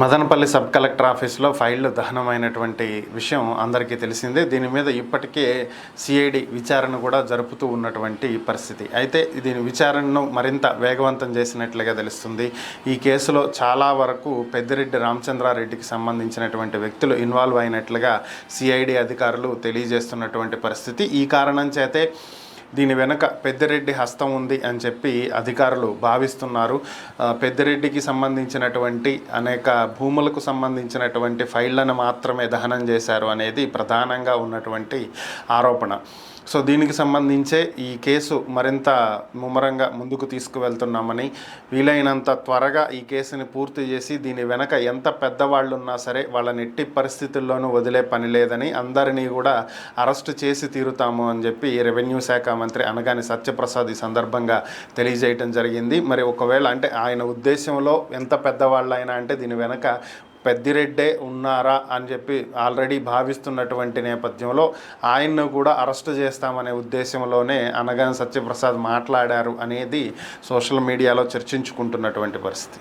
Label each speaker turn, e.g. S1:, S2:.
S1: Madanapalle sub collector ఆఫీస్లో ఫైళ్లు దహనమైనటువంటి విషయం అందరికీ తెలిసిందే. దీని మీద ఇప్పటికే సిఐడి విచారణ కూడా జరుపుతూ ఉన్నటువంటి పరిస్థితి. అయితే దీని విచారణను మరింత వేగవంతం చేసినట్లుగా తెలుస్తుంది. ఈ కేసులో చాలా వరకు పెద్దిరెడ్డి రామచంద్రారెడ్డికి సంబంధించినటువంటి వ్యక్తులు ఇన్వాల్వ్ అయినట్లుగా సిఐడి అధికారులు తెలియజేస్తున్నటువంటి పరిస్థితి. ఈ కారణం చేతే దీని వెనుక పెద్దిరెడ్డి హస్తం ఉంది అని చెప్పి అధికారులు భావిస్తున్నారు. పెద్దిరెడ్డికి సంబంధించినటువంటి అనేక భూములకు సంబంధించినటువంటి ఫైళ్లను మాత్రమే దహనం చేశారు అనేది ప్రధానంగా ఉన్నటువంటి ఆరోపణ. సో దీనికి సంబంధించే ఈ కేసు మరింత ముమ్మరంగా ముందుకు తీసుకువెళ్తున్నామని, వీలైనంత త్వరగా ఈ కేసుని పూర్తి చేసి దీని వెనక ఎంత పెద్దవాళ్ళు ఉన్నా సరే వాళ్ళని ఎట్టి పరిస్థితుల్లోనూ వదిలే పని లేదని, అందరినీ కూడా అరెస్టు చేసి తీరుతాము అని చెప్పి రెవెన్యూ శాఖ మంత్రి అనగాని సత్యప్రసాద్ ఈ సందర్భంగా తెలియజేయటం జరిగింది. మరి ఒకవేళ అంటే ఆయన ఉద్దేశంలో ఎంత పెద్దవాళ్ళైనా అంటే దీని వెనక పెద్దిరెడ్డే ఉన్నారా అని చెప్పి ఆల్రెడీ భావిస్తున్నటువంటి నేపథ్యంలో ఆయన్ను కూడా అరెస్టు చేస్తామనే ఉద్దేశంలోనే అనగాని సత్యప్రసాద్ మాట్లాడారు అనేది సోషల్ మీడియాలో చర్చించుకుంటున్నటువంటి పరిస్థితి.